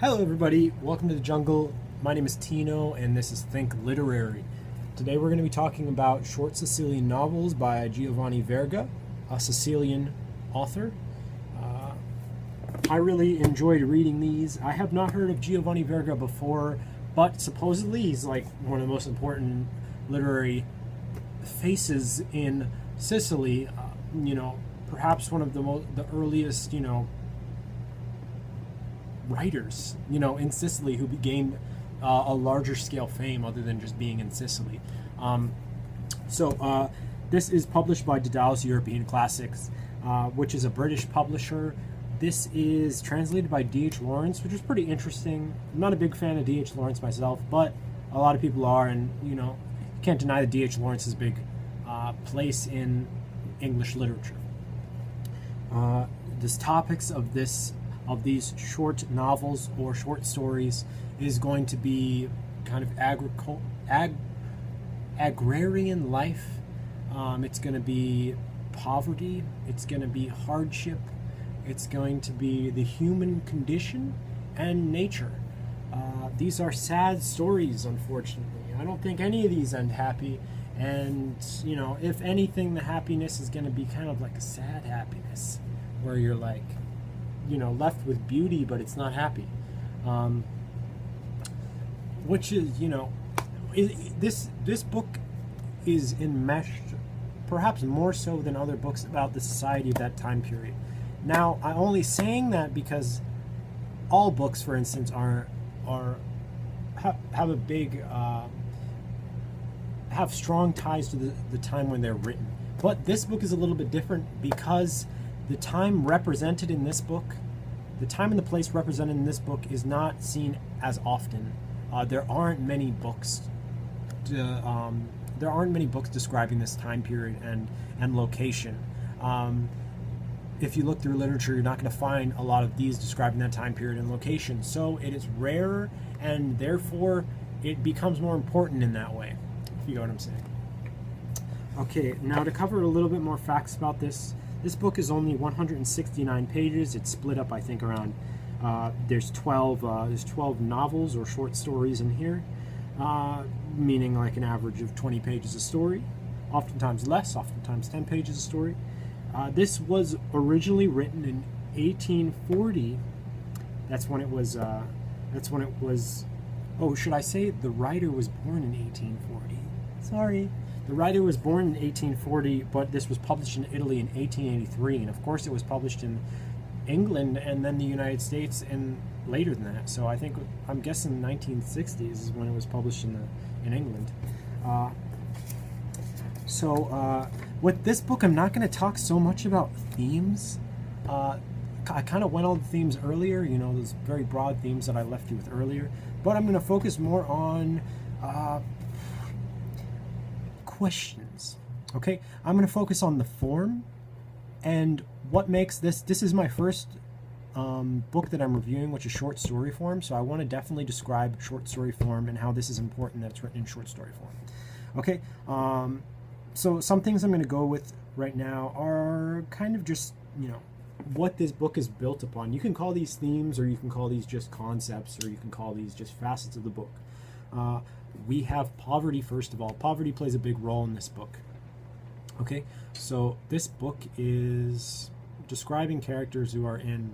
Hello everybody, welcome to the jungle. My name is Tino and this is Think Literary. Today we're going to be talking about short Sicilian novels by Giovanni Verga, a Sicilian author. I really enjoyed reading these. I have not heard of Giovanni Verga before, but supposedly he's like one of the most important literary faces in Sicily. Perhaps one of the earliest, writers, in Sicily who gained a larger scale fame other than just being in Sicily. This is published by Daedalus European Classics, which is a British publisher. This is translated by D.H. Lawrence, which is pretty interesting. I'm not a big fan of D.H. Lawrence myself, but a lot of people are, and you can't deny that D.H. Lawrence's big place in English literature. The topics of these short novels or short stories is going to be kind of agrarian life. It's going to be poverty. It's going to be hardship. It's going to be the human condition and nature. These are sad stories, unfortunately. I don't think any of these end happy. And, if anything, the happiness is going to be kind of like a sad happiness where you're like, left with beauty, but it's not happy. Which is, this book is enmeshed, perhaps more so than other books about the society of that time period. Now, I'm only saying that because all books, for instance, have strong ties to the time when they're written. But this book is a little bit different because the time represented in this book, the time and the place represented in this book is not seen as often. There aren't many books. There aren't many books describing this time period and location. If you look through literature, you're not going to find a lot of these describing that time period and location. So it is rare, and therefore it becomes more important in that way, if you know what I'm saying. Okay, now to cover a little bit more facts about this book is only 169 pages. It's split up, I think, around, there's 12 novels or short stories in here, meaning like an average of 20 pages a story, oftentimes less, oftentimes 10 pages a story. This was originally written in 1840. That's when it was, oh, should I say the writer was born in 1840? Sorry. The writer was born in 1840, but this was published in Italy in 1883. And of course it was published in England and then the United States and later than that. So I'm guessing the 1960s is when it was published in England. With this book, I'm not going to talk so much about themes. I kind of went on the themes earlier, those very broad themes that I left you with earlier. But I'm going to focus more on questions. Okay, I'm going to focus on the form and what makes this. This is my first book that I'm reviewing, which is short story form. So I want to definitely describe short story form and how this is important that it's written in short story form. Okay. So some things I'm going to go with right now are kind of just, what this book is built upon. You can call these themes, or you can call these just concepts, or you can call these just facets of the book. We have poverty, first of all. Poverty plays a big role in this book. Okay, so this book is describing characters who are in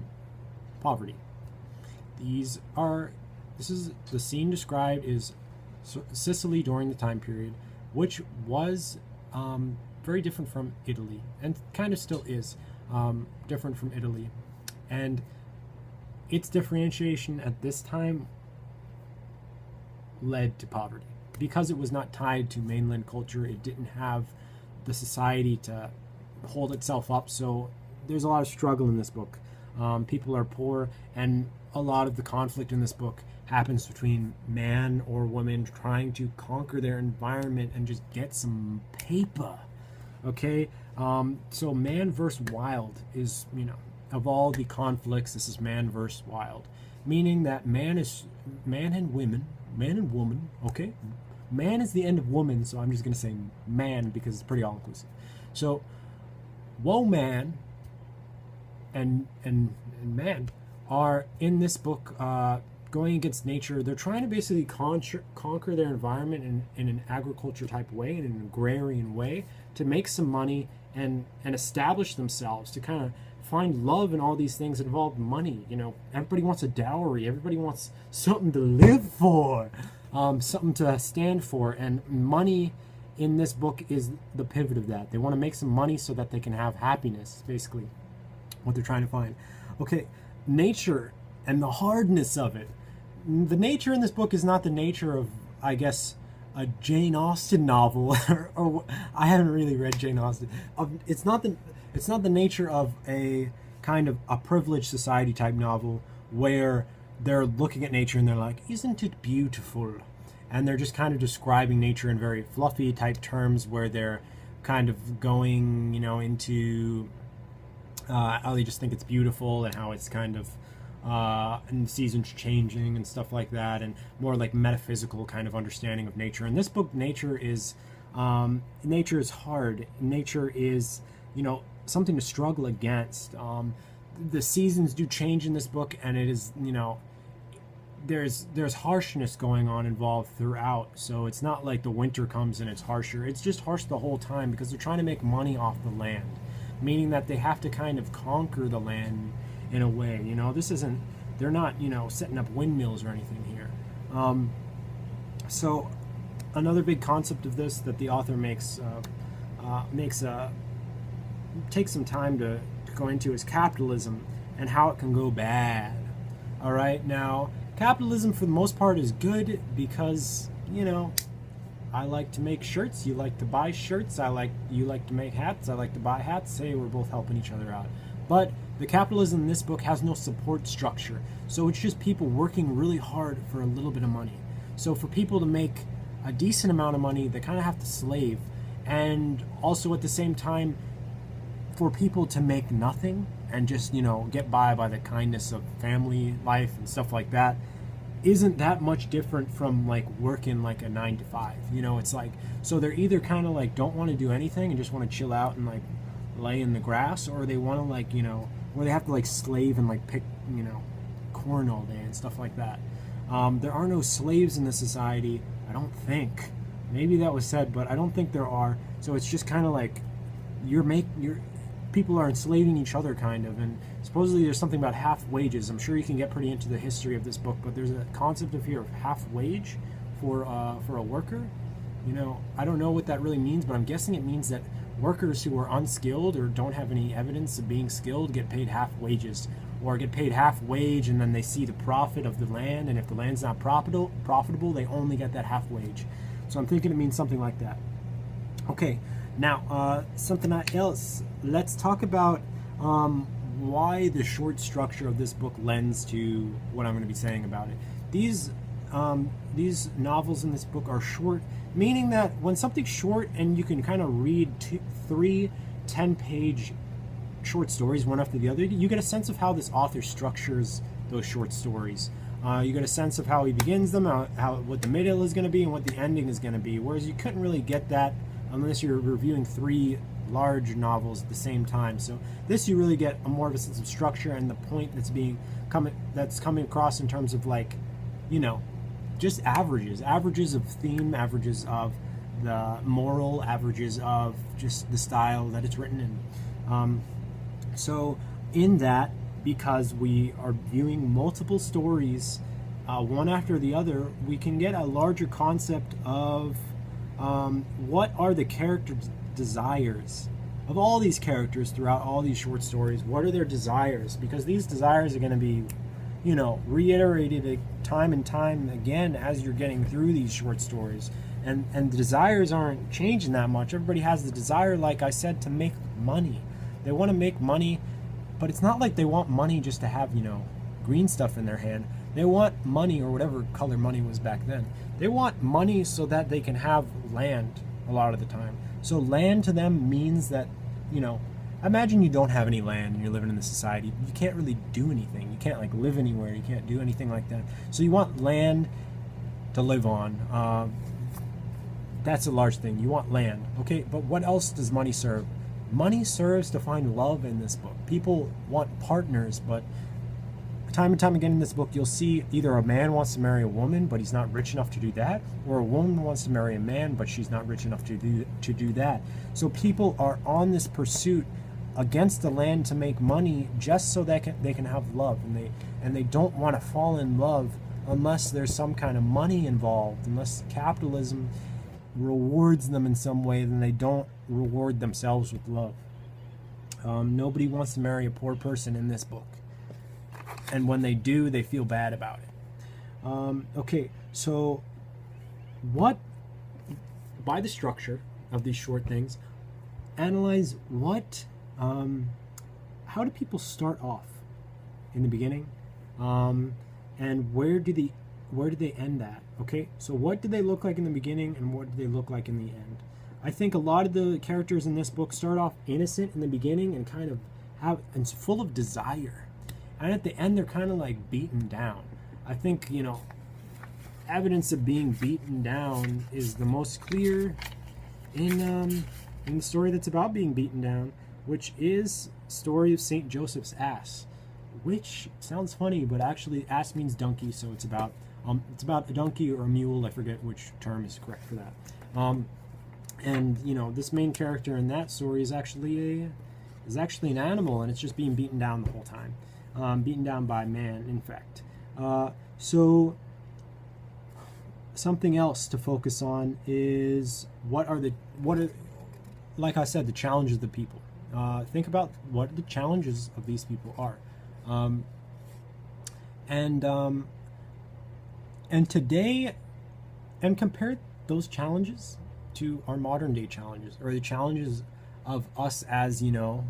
poverty. This is the scene described is Sicily during the time period, which was very different from Italy, and kind of still is different from Italy. And its differentiation at this time led to poverty. Because it was not tied to mainland culture, it didn't have the society to hold itself up, so there's a lot of struggle in this book. People are poor, and a lot of the conflict in this book happens between man or woman trying to conquer their environment and just get some paper. Okay, so man versus wild is, of all the conflicts, this is man versus wild, meaning that man and woman, okay? Man is the end of woman, so I'm just going to say man because it's pretty all-inclusive. So, woman and man are in this book going against nature. They're trying to basically conquer their environment in an agriculture type way, in an agrarian way, to make some money and establish themselves, to kind of find love in all these things that involve money. You know, everybody wants a dowry. Everybody wants something to live for, something to stand for. And money in this book is the pivot of that. They want to make some money so that they can have happiness, basically, what they're trying to find. Okay, nature and the hardness of it. The nature in this book is not the nature of, I guess, a Jane Austen novel, or I haven't really read Jane Austen. It's not the nature of a kind of a privileged society type novel where they're looking at nature and they're like, isn't it beautiful? And they're just kind of describing nature in very fluffy type terms, where they're kind of going, you know, into how they just think it's beautiful and how it's kind of and seasons changing and stuff like that, and more like metaphysical kind of understanding of nature. In this book, nature is hard. Nature is, you know, something to struggle against. The seasons do change in this book, and it is, you know, there's harshness going on involved throughout. So it's not like the winter comes and it's harsher. It's just harsh the whole time because they're trying to make money off the land, meaning that they have to kind of conquer the land in a way. You know, this isn't, they're not, you know, setting up windmills or anything here. So another big concept of this that the author takes some time to go into is capitalism and how it can go bad. All right, now capitalism for the most part is good because, you know, I like to make shirts, you like to buy shirts, you like to make hats, I like to buy hats. Hey, we're both helping each other out. But the capitalism in this book has no support structure, so it's just people working really hard for a little bit of money. So for people to make a decent amount of money, they kind of have to slave, and also at the same time, for people to make nothing and just, you know, get by the kindness of family life and stuff like that, isn't that much different from like working like a 9 to 5. You know, it's like, so they're either kind of like don't want to do anything and just want to chill out and like lay in the grass, or they want to, like, you know, where they have to like slave and like pick, you know, corn all day and stuff like that. There are no slaves in this society, I don't think. Maybe that was said, but I don't think there are. So it's just kind of like people are enslaving each other, kind of. And supposedly there's something about half wages. I'm sure you can get pretty into the history of this book, but there's a concept of here of half wage for a worker. You know, I don't know what that really means, but I'm guessing it means that workers who are unskilled or don't have any evidence of being skilled get paid half wages, or get paid half wage, and then they see the profit of the land, and if the land's not profitable, they only get that half wage. So I'm thinking it means something like that. Okay, now something else. Let's talk about why the short structure of this book lends to what I'm going to be saying about it. These novels in this book are short, meaning that when something's short and you can kind of read 3 10-page short stories one after the other, you get a sense of how this author structures those short stories. You get a sense of how he begins them, what the middle is going to be, and what the ending is going to be, whereas you couldn't really get that unless you're reviewing 3 large novels at the same time. So this, you really get more of a sense of structure and the point that's coming across in terms of, like, you know, just averages of theme, averages of the moral, averages of just the style that it's written in. So in that, because we are viewing multiple stories one after the other, we can get a larger concept of what are the characters' desires of all these characters throughout all these short stories. What are their desires? Because these desires are going to be, you know, reiterated time and time again as you're getting through these short stories. And the desires aren't changing that much. Everybody has the desire, like I said, to make money. They want to make money, but it's not like they want money just to have, you know, green stuff in their hand. They want money, or whatever color money was back then. They want money so that they can have land a lot of the time. So land to them means that, you know, imagine you don't have any land and you're living in this society. You can't really do anything. You can't, like, live anywhere. You can't do anything like that. So you want land to live on. That's a large thing. You want land. Okay, but what else does money serve? Money serves to find love in this book. People want partners, but time and time again in this book, you'll see either a man wants to marry a woman, but he's not rich enough to do that, or a woman wants to marry a man, but she's not rich enough to do that. So people are on this pursuit against the land to make money just so they can have love, and they don't want to fall in love unless there's some kind of money involved, unless capitalism rewards them in some way. Then they don't reward themselves with love. Nobody wants to marry a poor person in this book, and when they do, they feel bad about it. Okay, so what, by the structure of these short things, analyze what, how do people start off in the beginning, and where do they end at? Okay, so what do they look like in the beginning, and what do they look like in the end? I think a lot of the characters in this book start off innocent in the beginning and kind of and full of desire, and at the end they're kind of like beaten down. I think, you know, evidence of being beaten down is the most clear in the story that's about being beaten down, which is story of Saint Joseph's ass, which sounds funny, but actually ass means donkey, so it's about a donkey or a mule. I forget which term is correct for that. And you know, this main character in that story is actually an animal, and it's just being beaten down the whole time, beaten down by man, in fact. So something else to focus on is what are like I said, the challenges of the people. Think about what the challenges of these people are, and today, and compare those challenges to our modern day challenges, or the challenges of us as, you know,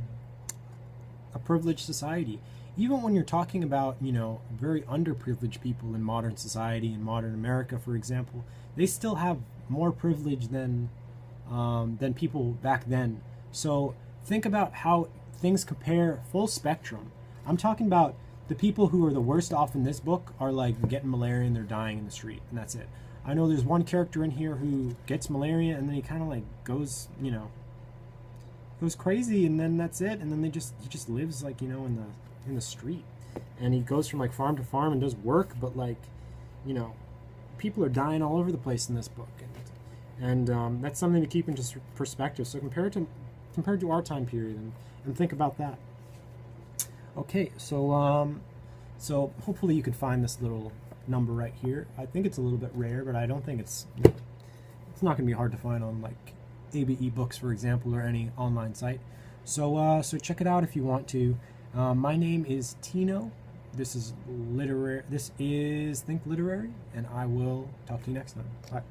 a privileged society. Even when you're talking about, you know, very underprivileged people in modern society, in modern America, for example, they still have more privilege than people back then. So think about how things compare full spectrum. I'm talking about the people who are the worst off in this book are like getting malaria and they're dying in the street, and that's it. I know there's one character in here who gets malaria and then he kind of like goes, you know, goes crazy, and then that's it. And then he just lives like, you know, in the street, and he goes from like farm to farm and does work, but like, you know, people are dying all over the place in this book, and that's something to keep into perspective. So compared to our time period, and think about that. Okay, so hopefully you could find this little number right here. I think it's a little bit rare, but I don't think it's not going to be hard to find on like ABE Books, for example, or any online site. So check it out if you want to. My name is Tino. This is ThinkLiterary, and I will talk to you next time. Bye.